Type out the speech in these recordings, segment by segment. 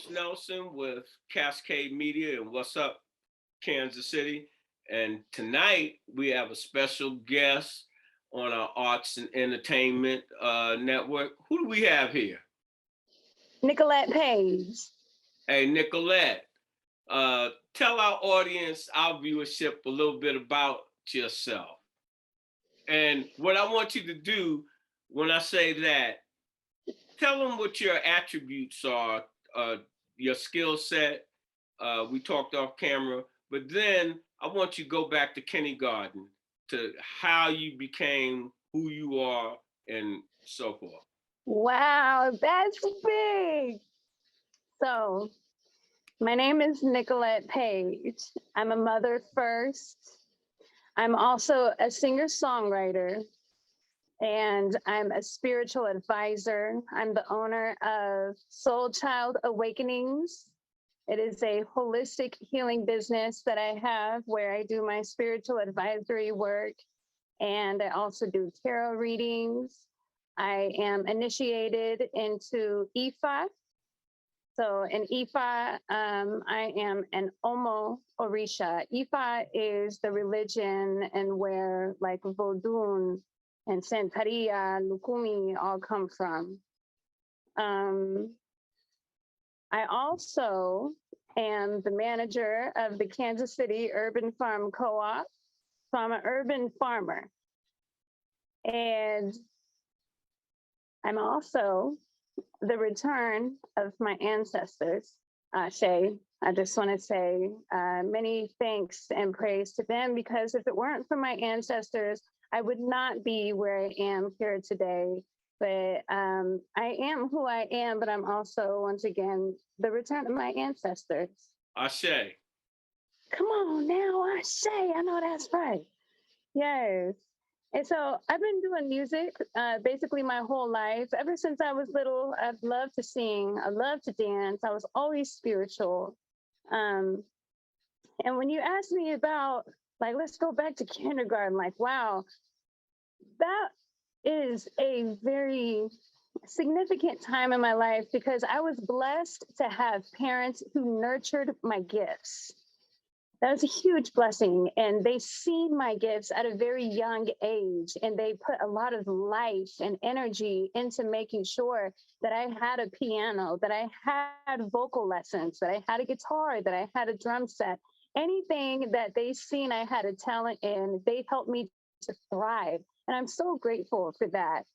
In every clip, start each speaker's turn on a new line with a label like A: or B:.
A: host Nelson with Cascade Media and What's Up, Kansas City. And tonight we have a special guest on our Arts and Entertainment Network. Who do we have here?
B: Nicolette Page.
A: Hey, Nicolette, tell our audience, our viewership, a little bit about yourself. And what I want you to do when I say that, tell them what your attributes are, your skill set. We talked off camera, but then I want you to go back to kindergarten to how you became who you are and so forth.
B: Wow, that's big. So, my name is Nicolette Page. I'm a mother first. I'm also a singer-songwriter, and I'm a spiritual advisor. I'm the owner of Soul Child Awakenings. It is a holistic healing business that I have where I do my spiritual advisory work, and I also do tarot readings. I am initiated into Ifa. So in Ifa, I am an Omo Orisha. Ifa is the religion and where like Vodun and Santeria, Lukumi all come from. I also am the manager of the Kansas City Urban Farm Co-op. So I'm an urban farmer. And I'm also the return of my ancestors. Shay, I just want to say many thanks and praise to them, because if it weren't for my ancestors, I would not be where I am here today. But I am who I am, but I'm also, once again, the return of my ancestors.
A: Ashe.
B: Come on now, Ashe. I know that's right. Yes. And so I've been doing music basically my whole life. Ever since I was little, I've loved to sing. I love to dance. I was always spiritual. And when you ask me about, like, let's go back to kindergarten, like, wow, that is a very significant time in my life because I was blessed to have parents who nurtured my gifts. That was a huge blessing. And they seen my gifts at a very young age. And they put a lot of life and energy into making sure that I had a piano, that I had vocal lessons, that I had a guitar, that I had a drum set. Anything that they seen I had a talent in, they helped me to thrive. And I'm so grateful for that.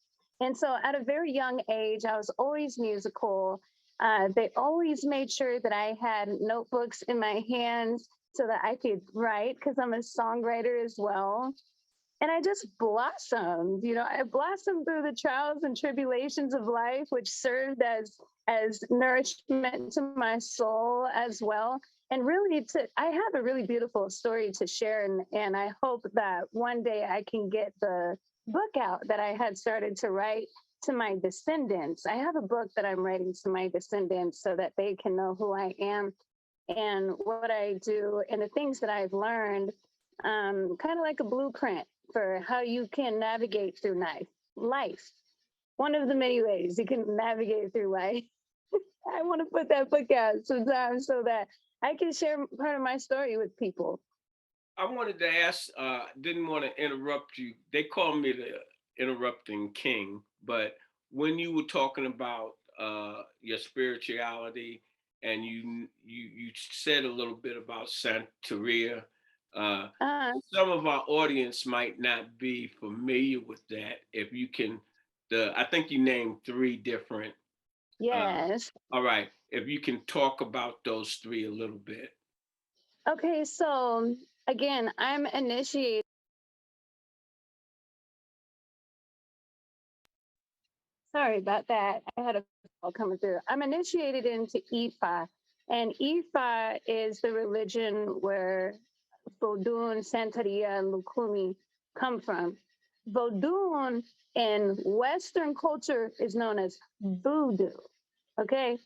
B: And so at a very young age, I was always musical. They always made sure that I had notebooks in my hands so that I could write, because I'm a songwriter as well. And I just blossomed, I blossomed through the trials and tribulations of life, which served as nourishment to my soul as well. And really, I have a really beautiful story to share. And I hope that one day I can get the book out that I had started to write to my descendants. I have a book that I'm writing to my descendants so that they can know who I am and what I do and the things that I've learned, kind of like a blueprint for how you can navigate through life. One of the many ways you can navigate through life. I want to put that book out sometime so that I can share part of my story with people.
A: I wanted to ask, didn't want to interrupt you. They call me the interrupting king, but when you were talking about your spirituality and you said a little bit about Santeria, some of our audience might not be familiar with that. If you can, I think you named three different.
B: Yes.
A: All right. If you can talk about those three a little bit.
B: Okay, so again, I'm initiated. Sorry about that. I had a call coming through. I'm initiated into Ifa, and Ifa is the religion where Vodun, Santeria, and Lukumi come from. Vodun in Western culture is known as voodoo. Okay,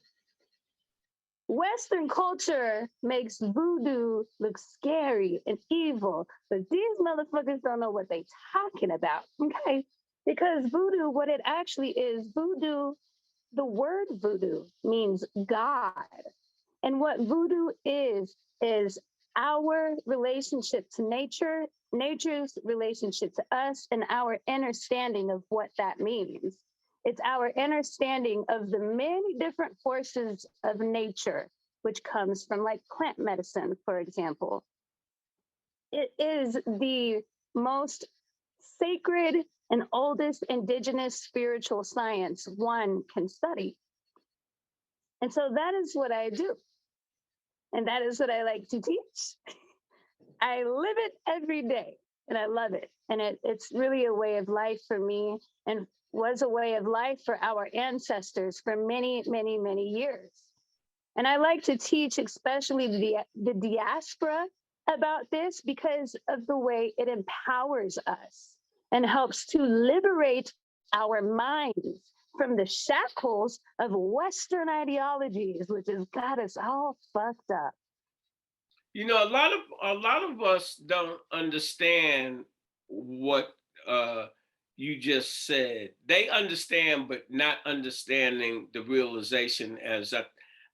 B: Western culture makes voodoo look scary and evil, but these motherfuckers don't know what they talking about, okay? Because voodoo, what it actually is, voodoo the word voodoo means God. And what voodoo is our relationship to nature, nature's relationship to us, and our understanding of what that means. It's our understanding of the many different forces of nature, which comes from like plant medicine, for example. It is the most sacred and oldest indigenous spiritual science one can study. And so that is what I do. And that is what I like to teach. I live it every day and I love it. And it's really a way of life for me and was a way of life for our ancestors for many, many, many years. And I like to teach, especially the diaspora, about this because of the way it empowers us and helps to liberate our minds from the shackles of Western ideologies, which has got us all fucked up.
A: You know, a lot of us don't understand what you just said. They understand, but not understanding the realization. As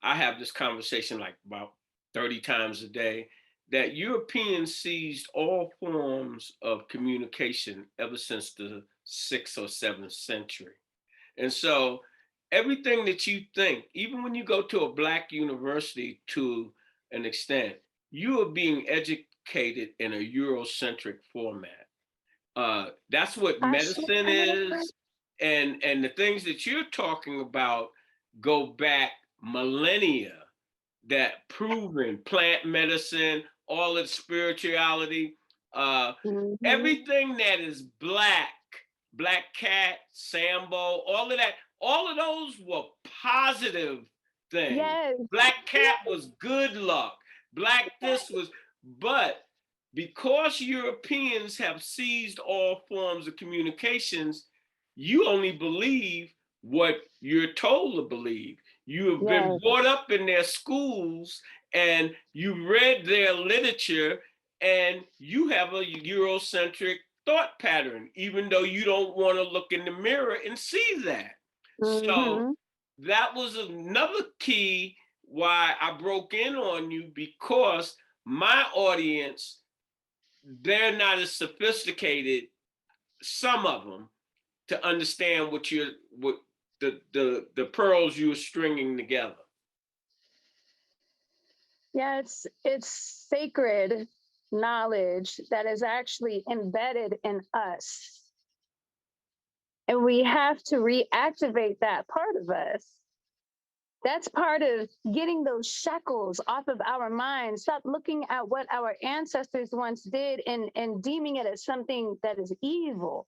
A: I have this conversation like about 30 times a day, that Europeans seized all forms of communication ever since the 6th or 7th century. And so everything that you think, even when you go to a Black university to an extent, you are being educated in a Eurocentric format. That's what medicine is. And the things that you're talking about go back millennia, that proven plant medicine, all its spirituality, everything that is Black Cat, Sambo, all of those were positive things.
B: Yes.
A: Black Cat was good luck. Black this was, but because Europeans have seized all forms of communications, you only believe what you're told to believe. You have been brought up in their schools and you read their literature and you have a Eurocentric thought pattern, even though you don't want to look in the mirror and see that. So that was another key why I broke in on you, because my audience, they're not as sophisticated, some of them, to understand what the pearls you were stringing together.
B: Yeah, it's sacred knowledge that is actually embedded in us. And we have to reactivate that part of us. That's part of getting those shackles off of our minds. Stop looking at what our ancestors once did and deeming it as something that is evil.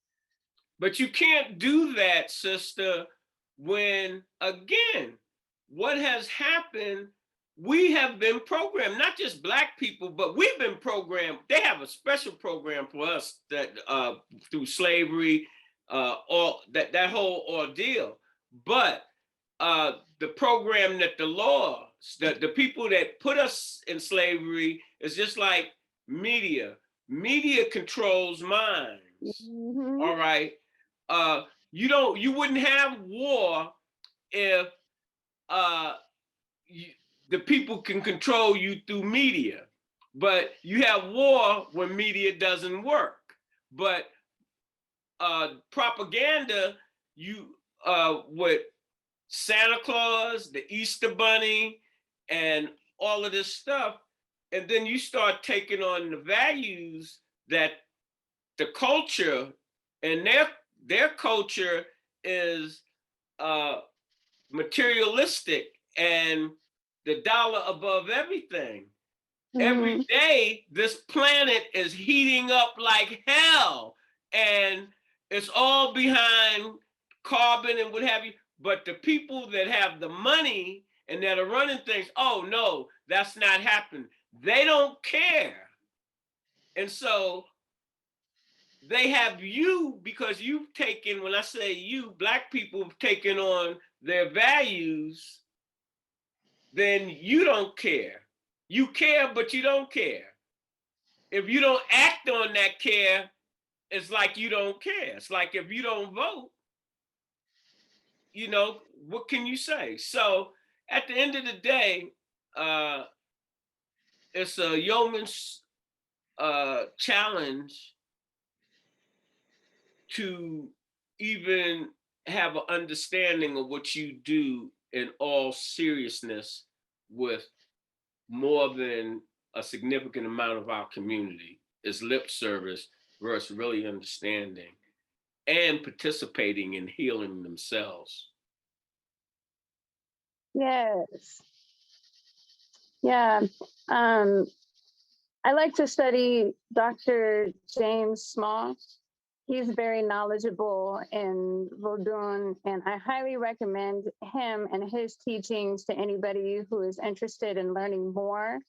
A: But you can't do that, sister, when, again, what has happened, we have been programmed, not just Black people, but we've been programmed. They have a special program for us that through slavery, all that whole ordeal. But the program that the law, the people that put us in slavery is just like media. Media controls minds. All right. You wouldn't have war if the people can control you through media, but you have war when media doesn't work. But propaganda, you with Santa Claus, the Easter Bunny, and all of this stuff, and then you start taking on the values that the culture, and their culture is materialistic and the dollar above everything. Every day, this planet is heating up like hell, and it's all behind carbon and what have you. But the people that have the money and that are running things, oh no, that's not happening. They don't care. And so they have you, because you've taken, when I say you, Black people have taken on their values, then you don't care. You care, but you don't care. If you don't act on that care, it's like you don't care. It's like if you don't vote, what can you say? So at the end of the day, it's a yeoman's challenge to even have an understanding of what you do in all seriousness with more than a significant amount of our community is lip service versus really understanding and participating in healing themselves.
B: Yes. Yeah. Um, I like to study Dr. James Small. He's very knowledgeable in Vodun, and I highly recommend him and his teachings to anybody who is interested in learning more.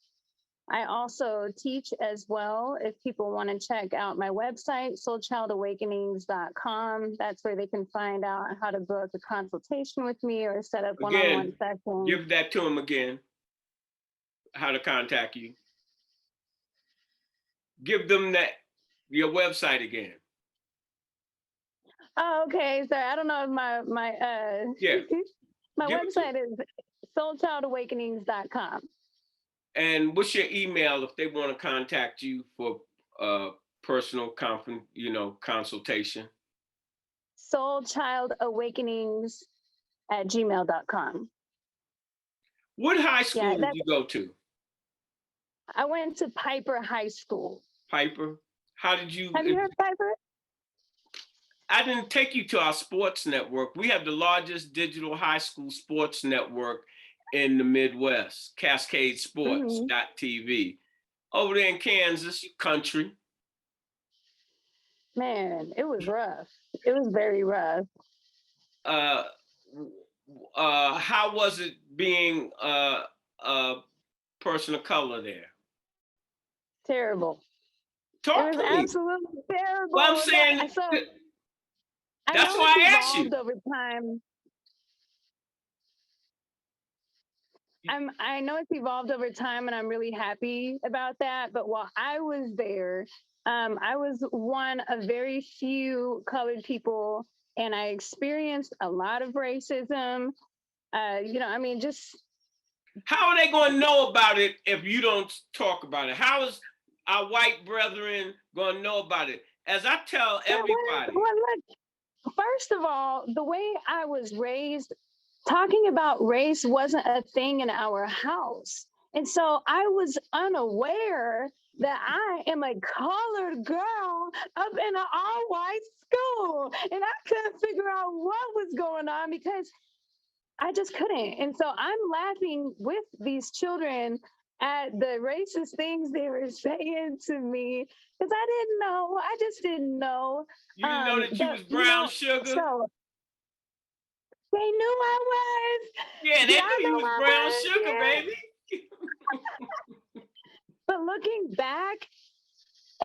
B: I also teach as well. If people want to check out my website, soulchildawakenings.com, that's where they can find out how to book a consultation with me or set up one-on-one
A: Again,
B: sessions.
A: give that to them again, how to contact you. Give them your website again.
B: Oh, okay. Sorry, I don't know if my
A: Yeah.
B: my website is soulchildawakenings.com.
A: And what's your email if they want to contact you for personal consultation?
B: soulchildawakenings@gmail.com.
A: What high school
B: Yeah,
A: did you go to?
B: I went to Piper High School.
A: Piper? How did you?
B: Have you heard of Piper?
A: I didn't take you to our sports network. We have the largest digital high school sports network in the Midwest, Cascade Sports.tv. Over there in Kansas, you country.
B: Man, it was rough. It was very rough.
A: How was it being a person of color there?
B: Terrible.
A: Talk
B: It was
A: to me.
B: absolutely terrible.
A: Well, I'm saying
B: that's
A: why I asked you.
B: Over time. I know it's evolved over time, and I'm really happy about that. But while I was there, I was one of very few colored people, and I experienced a lot of racism. Just
A: how are they going to know about it if you don't talk about it? How is our white brethren going to know about it? As I tell everybody.
B: Well, look, first of all, the way I was raised, talking about race wasn't a thing in our house. And so I was unaware that I am a colored girl up in an all-white school. And I couldn't figure out what was going on because I just couldn't. And so I'm laughing with these children at the racist things they were saying to me because I didn't know. I just didn't know.
A: You didn't know that you was brown sugar?
B: So they knew I was.
A: Yeah, they knew you was brown sugar, baby.
B: But looking back,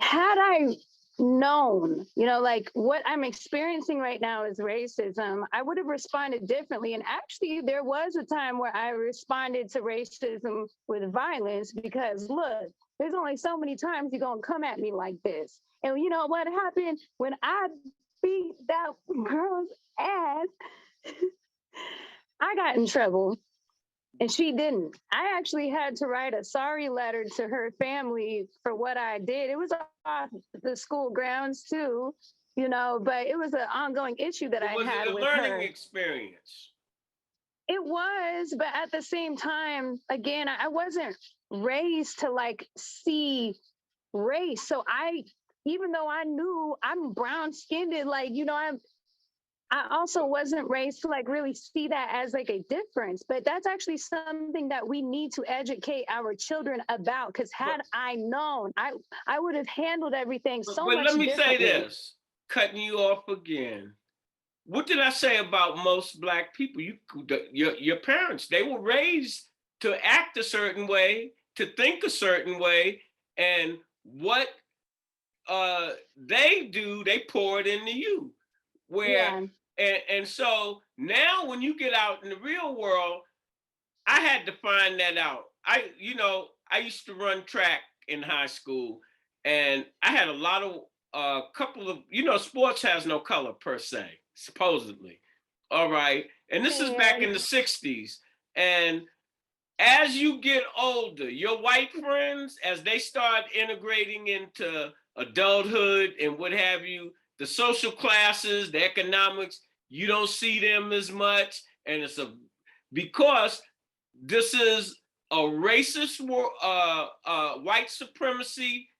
B: had I known, like what I'm experiencing right now is racism, I would have responded differently. And actually, there was a time where I responded to racism with violence because, look, there's only so many times you're going to come at me like this. And you know what happened when I beat that girl's ass? I got in trouble. And she didn't. I actually had to write a sorry letter to her family for what I did. It was off the school grounds too, but it was an ongoing issue that I had with her.
A: Was it a learning experience?
B: It was, but at the same time, again, I wasn't raised to see race. So even though I knew I'm brown skinned, I also wasn't raised to really see that as a difference, but that's actually something that we need to educate our children about. Because had I known, I would have handled everything much differently.
A: But let me say this, cutting you off again. What did I say about most Black people? Your parents, they were raised to act a certain way, to think a certain way, and what they do, they pour it into you. And so now when you get out in the real world, I had to find that out. I used to run track in high school, and I had couple of, sports has no color per se, supposedly. All right. And this is back in the 60s. And as you get older, your white friends, as they start integrating into adulthood and what have you, the social classes, the economics, you don't see them as much. And it's because this is a racist white supremacy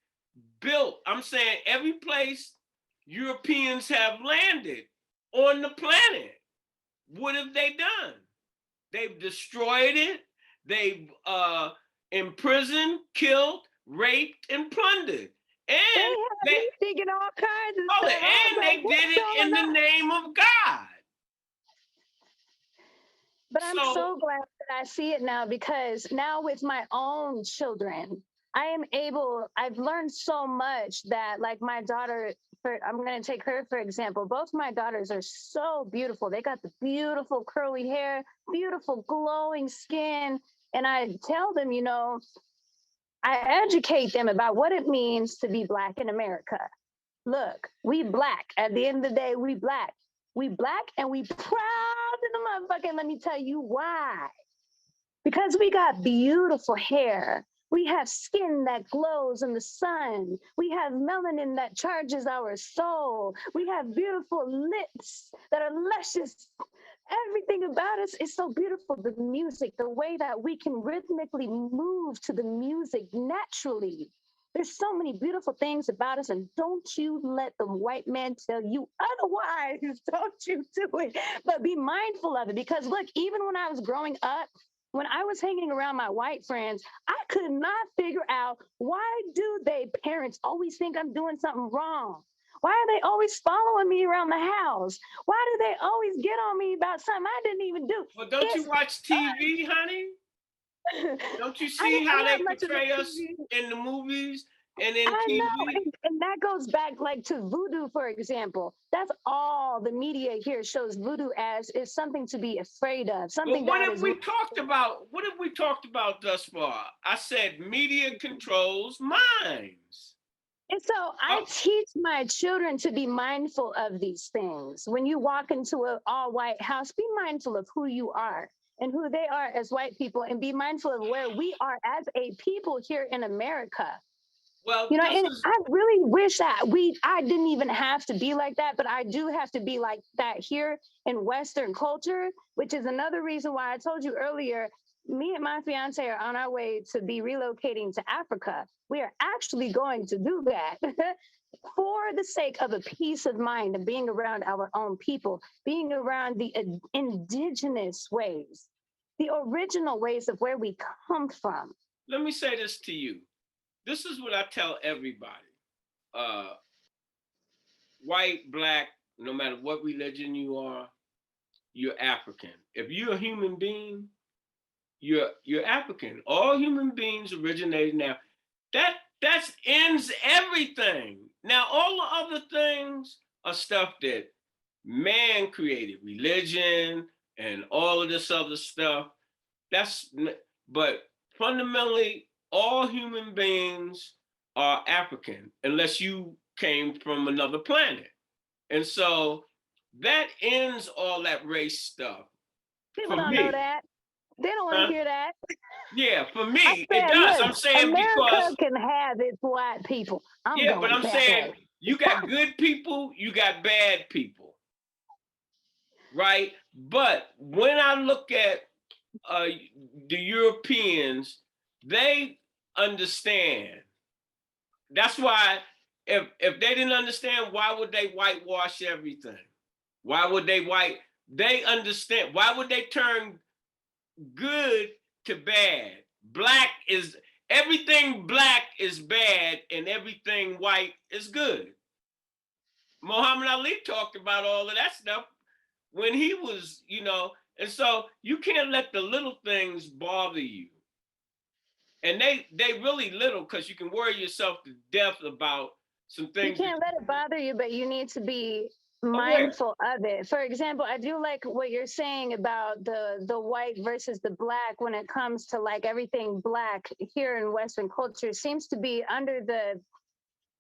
A: built. I'm saying every place Europeans have landed on the planet, what have they done? They've destroyed it. They've imprisoned, killed, raped, and plundered. And
B: they thinking all kinds of stuff.
A: And they did it in the name of God.
B: But I'm so glad that I see it now, because now with my own children, I've learned so much that, like my daughter, I'm going to take her for example. Both my daughters are so beautiful. They got the beautiful curly hair, beautiful glowing skin. And I tell them, I educate them about what it means to be Black in America. Look, we Black. At the end of the day, we Black. We Black and we proud in the motherfucker. Let me tell you why. Because we got beautiful hair. We have skin that glows in the sun. We have melanin that charges our soul. We have beautiful lips that are luscious. Everything about us is so beautiful. The music, the way that we can rhythmically move to the music naturally. There's so many beautiful things about us, and don't you let the white man tell you otherwise. Don't you do it. But be mindful of it, because look, even when I was growing up, when I was hanging around my white friends, I could not figure out, why do they parents always think I'm doing something wrong? Why are they always following me around the house? Why do they always get on me about something I didn't even do?
A: Well, don't you watch TV, honey? Don't you see how they portray us in the movies and in TV?
B: Know. And that goes back like to voodoo, for example. That's all the media here shows voodoo as, is something to be afraid of. Something.
A: Well, what have we talked about? What have we talked about thus far? I said media controls minds.
B: And so I teach my children to be mindful of these things. When you walk into an all-white house, be mindful of who you are and who they are as white people, and be mindful of where we are as a people here in America.
A: Well,
B: and I really wish that I didn't even have to be like that, but I do have to be like that here in Western culture, which is another reason why I told you earlier, me and my fiance are on our way to be relocating to Africa. We are actually going to do that for the sake of a peace of mind and being around our own people, being around the indigenous ways, the original ways of where we come from.
A: Let me say this to you. This is what I tell everybody. White, Black, no matter what religion you are, you're African. If you're a human being, you're African. All human beings originated now. That ends everything. Now, all the other things are stuff that man created, religion and all of this other stuff. But fundamentally, all human beings are African, unless you came from another planet. And so that ends all that race stuff.
B: People don't know that. They don't want to hear that.
A: Yeah, for me, it does.
B: Look,
A: I'm saying
B: America
A: because
B: can have its white people.
A: But I'm saying you got good people, you got bad people, right? But when I look at the Europeans, they understand. That's why if they didn't understand, why would they whitewash everything? Why would they understand? Why would they turn good to bad? Everything black is bad and everything white is good. Muhammad Ali talked about all of that stuff when he was, and so you can't let the little things bother you. And they really little, because you can worry yourself to death about some things.
B: You can't let it bother you, but you need to be mindful of it. For example, I do like what you're saying about the white versus the Black when it comes to like everything Black here in Western culture seems to be under the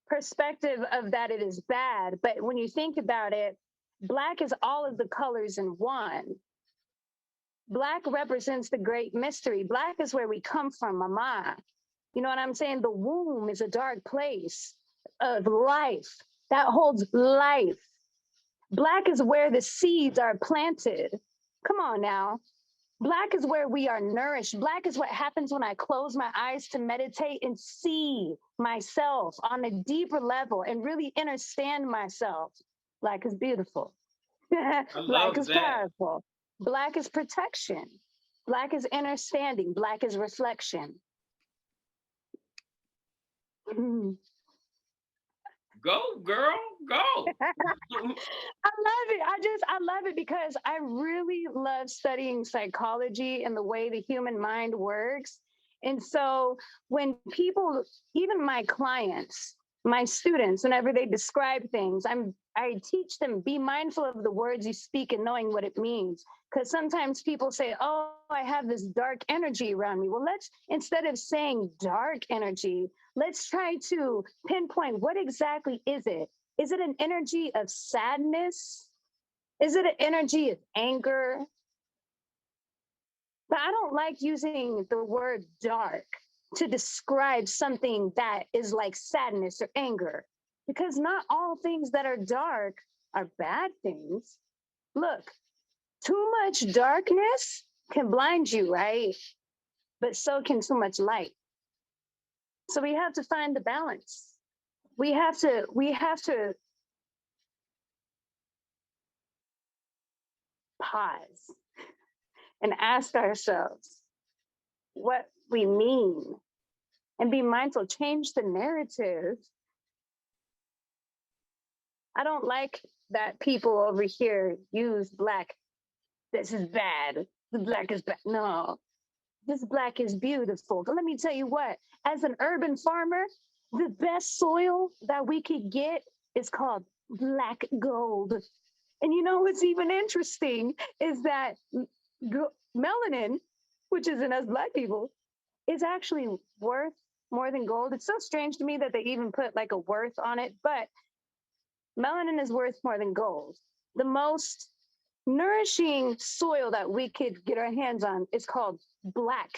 B: perspective of that it is bad. But when you think about it, Black is all of the colors in one. Black represents the great mystery. Black is where we come from, mama. You know what I'm saying? The womb is a dark place of life that holds life. Black is where the seeds are planted. Come on now. Black is where we are nourished. Black is what happens when I close my eyes to meditate and see myself on a deeper level and really understand myself. Black is beautiful.
A: I
B: Black
A: love
B: is
A: that.
B: powerful. Black is protection. Black is understanding. Black is reflection.
A: Go, girl, go.
B: I love it. I love it because I really love studying psychology and the way the human mind works. And so when people, even my clients, my students, whenever they describe things, I teach them be mindful of the words you speak and knowing what it means. Because sometimes people say, "Oh, I have this dark energy around me." Well, let's instead of saying dark energy, let's try to pinpoint what exactly is it. Is it an energy of sadness? Is it an energy of anger? But I don't like using the word dark to describe something that is like sadness or anger, because not all things that are dark are bad things. Look, too much darkness can blind you, right? But so can too much light. So we have to find the balance. We have to pause and ask ourselves what we mean and be mindful, change the narrative. I don't like that people over here use black. This is bad. The black is bad. No, this black is beautiful. But let me tell you what, as an urban farmer, the best soil that we could get is called black gold. And you know what's even interesting is that melanin, which is in us black people, is actually worth more than gold. It's so strange to me that they even put like a worth on it, but melanin is worth more than gold. The most nourishing soil that we could get our hands on is called black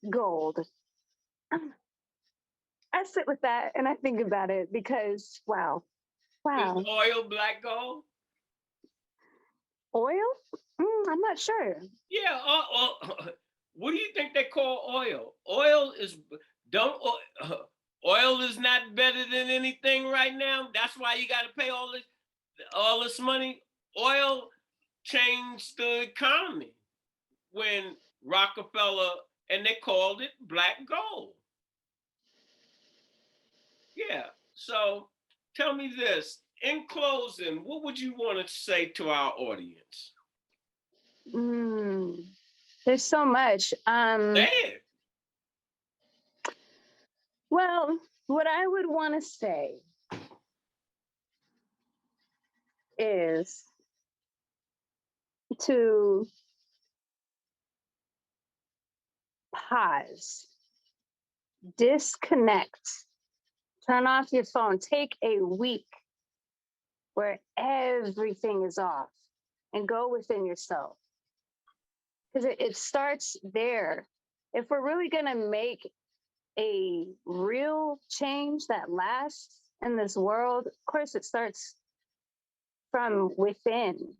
B: gold. I sit with that and I think about it because wow,
A: Is
B: wow.
A: oil black gold?
B: Oil? I'm not sure.
A: Yeah. What do you think they call oil? Oil is don't oil is not better than anything right now. That's why you got to pay all this money. Oil changed the economy when Rockefeller, and they called it black gold. Yeah. So tell me this. In closing, what would you want to say to our audience?
B: Mm, there's so much.
A: Say it.
B: Well, what I would want to say is to pause, disconnect, turn off your phone, take a week where everything is off and go within yourself. Because it starts there. If we're really going to make a real change that lasts in this world, of course, it starts from within.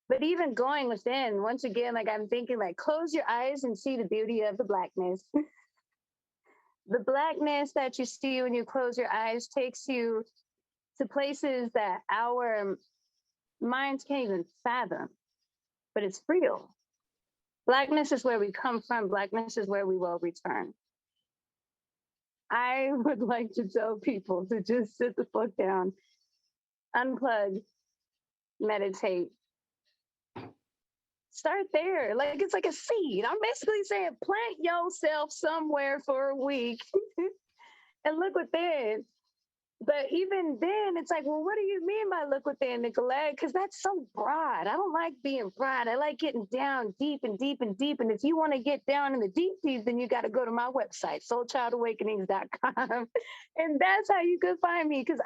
B: But even going within, once again, like I'm thinking, like close your eyes and see the beauty of the blackness. The blackness that you see when you close your eyes takes you to places that our minds can't even fathom, but it's real. Blackness is where we come from. Blackness is where we will return. I would like to tell people to just sit the fuck down, unplug, meditate, start there. Like it's like a seed. I'm basically saying plant yourself somewhere for a week and look within. But even then, it's like, well, what do you mean by look within, Nicolette? Because that's so broad. I don't like being broad. I like getting down deep and deep and deep. And if you want to get down in the deep deep, then you got to go to my website, soulchildawakenings.com. And that's how you can find me because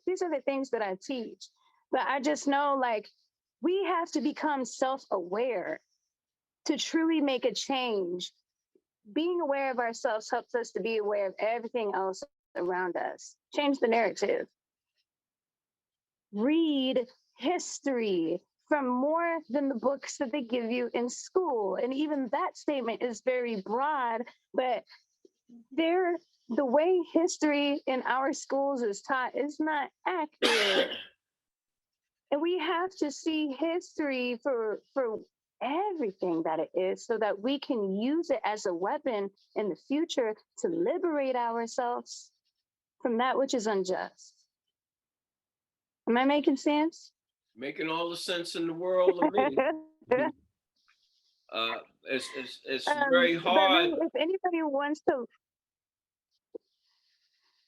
B: these are the things that I teach. But I just know, like, we have to become self-aware to truly make a change. Being aware of ourselves helps us to be aware of everything else around us. Change the narrative. Read history from more than the books that they give you in school. And even that statement is very broad, but there, the way history in our schools is taught is not accurate. And we have to see history for everything that it is so that we can use it as a weapon in the future to liberate ourselves from that which is unjust. Am I making sense?
A: Making all the sense in the world of me. uh, it's very
B: But
A: hard.
B: really, if anybody wants to,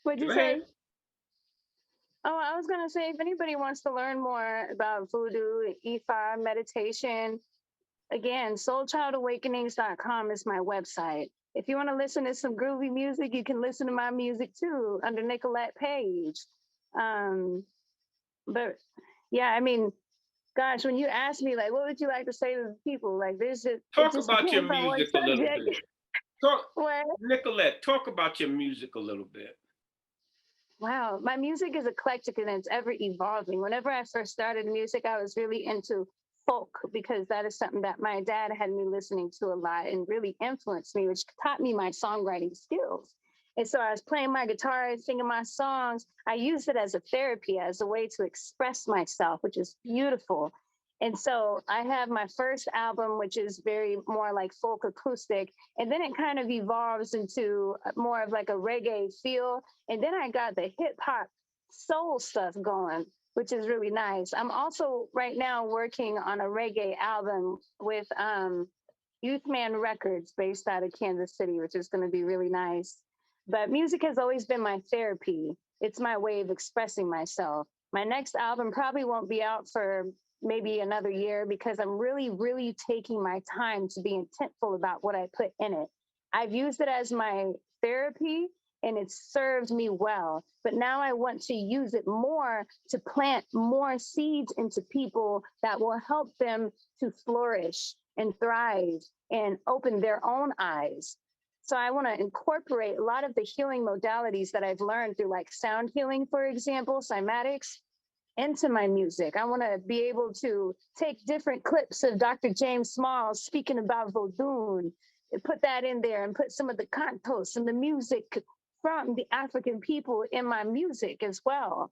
B: what'd
A: Go
B: you
A: ahead.
B: say? Oh, I was gonna say, if anybody wants to learn more about voodoo and Ifa meditation, again, soulchildawakenings.com is my website. If you want to listen to some groovy music, you can listen to my music too under Nicolette Page. Um, but yeah, I mean, gosh, when you ask me, like, what would you like to say to the people? Like, it
A: Talk
B: just
A: about your
B: depends on what
A: music a little
B: subject.
A: bit. Talk,
B: What?
A: Nicolette, talk about your music a little bit.
B: Wow, my music is eclectic and it's ever evolving. Whenever I first started music, I was really into folk because that is something that my dad had me listening to a lot and really influenced me, which taught me my songwriting skills. And so I was playing my guitar and singing my songs. I used it as a therapy, as a way to express myself, which is beautiful. And so I have my first album, which is very more like folk acoustic. And then it kind of evolves into more of like a reggae feel. And then I got the hip hop soul stuff going, which is really nice. I'm also right now working on a reggae album with Youth Man Records based out of Kansas City, which is going to be really nice. But music has always been my therapy. It's my way of expressing myself. My next album probably won't be out for maybe another year because I'm really, really taking my time to be intentful about what I put in it. I've used it as my therapy and it's served me well. But now I want to use it more to plant more seeds into people that will help them to flourish and thrive and open their own eyes. So I want to incorporate a lot of the healing modalities that I've learned through like sound healing, for example, cymatics, into my music. I want to be able to take different clips of Dr. James Smalls speaking about Vodun and put that in there and put some of the cantos and the music from the African people in my music as well.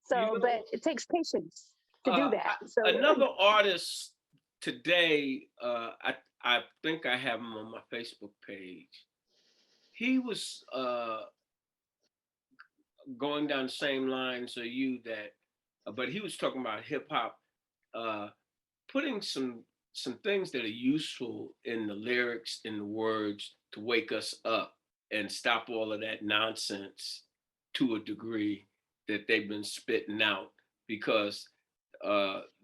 A: You
B: So,
A: know,
B: but it takes patience to do that. So,
A: another artist today, I think I have him on my Facebook page. He was going down the same lines of you that, but he was talking about hip hop, uh, putting some things that are useful in the lyrics, in the words, to wake us up and stop all of that nonsense to a degree that they've been spitting out, because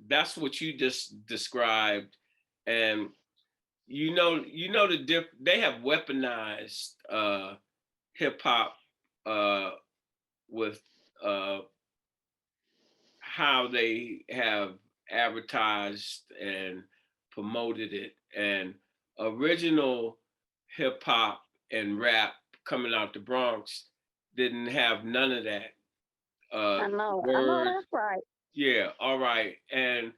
A: that's what you just described. And they have weaponized hip hop with uh, how they have advertised and promoted it. And original hip hop and rap coming out the Bronx didn't have none of that.
B: I know
A: Words,
B: that's right.
A: yeah, all right. And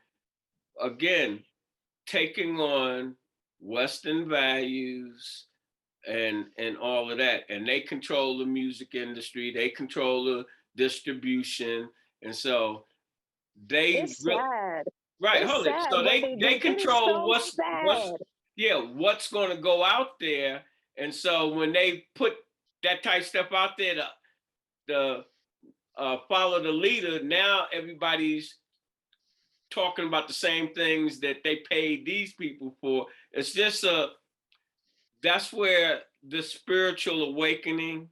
A: again, taking on Western values and all of that, and they control the music industry, they control the distribution, and so they
B: It's
A: really,
B: sad.
A: right,
B: It's
A: hold it,
B: sad
A: so
B: what
A: they
B: they
A: they
B: do. It is
A: control
B: so
A: what's
B: sad.
A: yeah, what's going to go out there. And so when they put that type stuff out there to the follow the leader, now everybody's talking about the same things that they paid these people for. It's just that's where the spiritual awakening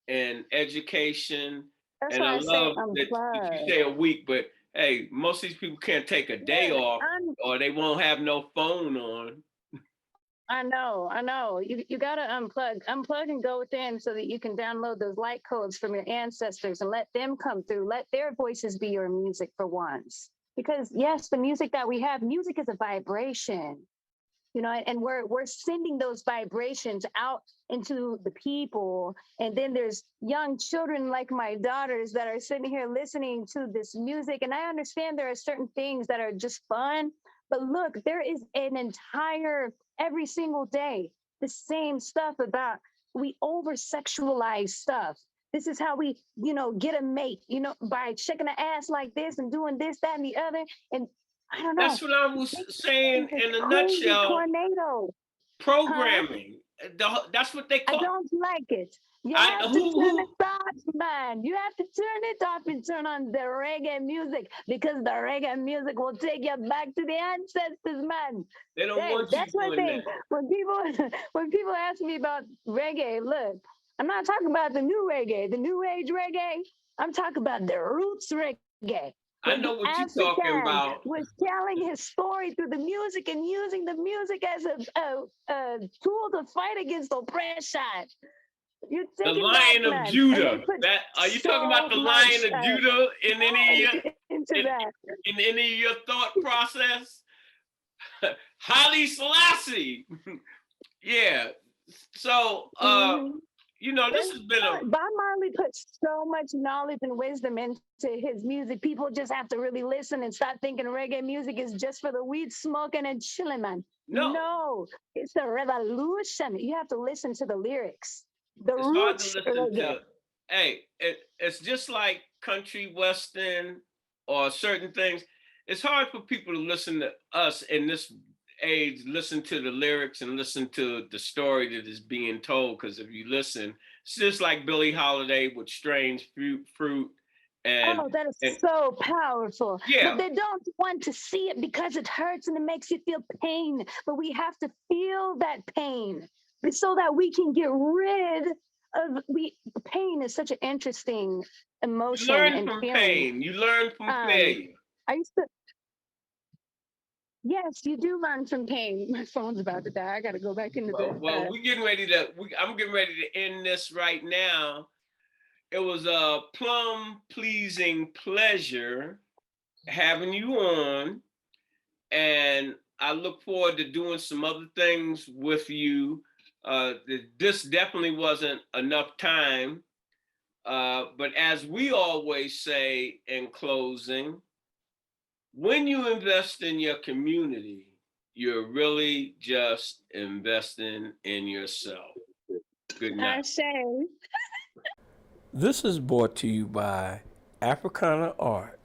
A: and education,
B: That's
A: and I
B: why I say
A: love that you
B: unplug.
A: say a week, but hey, most of these people can't take a day
B: Yeah,
A: off or they won't have no phone on.
B: I know, I know. You gotta unplug and go within so that you can download those light codes from your ancestors and let them come through. Let their voices be your music for once. Because yes, the music that we have, music is a vibration, you know, and we're sending those vibrations out into the people. And then there's young children like my daughters that are sitting here listening to this music. And I understand there are certain things that are just fun, but look, there is an entire every single day the same stuff about we over sexualize stuff. This is how we, get a mate, by shaking the ass like this and doing this, that, and the other. And I don't know.
A: That's what I was saying
B: This
A: in a
B: crazy
A: nutshell.
B: tornado, huh?
A: Programming. That's what they
B: I
A: call.
B: don't like it. You
A: I
B: have to turn
A: who
B: it off, man. You have to turn it off and turn on the reggae music because the reggae music will take you back to the ancestors, man.
A: they don't
B: Hey,
A: want you
B: that's one
A: doing
B: thing.
A: that.
B: When people when people ask me about reggae, look, I'm not talking about the new reggae, the new age reggae. I'm talking about the roots reggae.
A: I
B: When the
A: know what you're talking
B: African
A: about.
B: was telling his story through the music and using the music as a tool to fight against oppression. You
A: The
B: take it back,
A: Lion of
B: man. And they
A: Judah.
B: put
A: That are you talking about
B: so
A: the
B: much
A: Lion of Judah in any
B: knowledge into
A: in,
B: that.
A: in any of your thought process? Haile Selassie. Yeah. So
B: Mhm.
A: this has been a
B: Bob Marley put so much knowledge and wisdom into his music. People just have to really listen and stop thinking reggae music is just for the weed smoking and chilling, man.
A: no.
B: No, it's a revolution. You have to listen to the lyrics, the
A: It's hard to
B: roots
A: listen
B: reggae.
A: to. Hey, it's just like country western or certain things. It's hard for people to listen to us in this age, listen to the lyrics and listen to the story that is being told. Because if you listen, it's just like Billie Holiday with Strange Fruit, and
B: Oh, that is
A: and
B: so powerful. But
A: yeah,
B: they don't want to see it because it hurts and it makes you feel pain. But we have to feel that pain so that we can get rid of we pain is such an interesting
A: you
B: emotion
A: learn
B: and
A: from
B: feeling.
A: pain, you learn from
B: Um
A: failure.
B: I used to yes, you do learn from pain. My phone's about to die. I gotta go back into the
A: Well, we getting ready to. I'm getting ready to end this right now. It was a plum pleasing pleasure having you on, and I look forward to doing some other things with you. This definitely wasn't enough time, but as we always say in closing, when you invest in your community, you're really just investing in yourself. Good
B: I
A: night.
B: say
A: This is brought to you by Africana Art.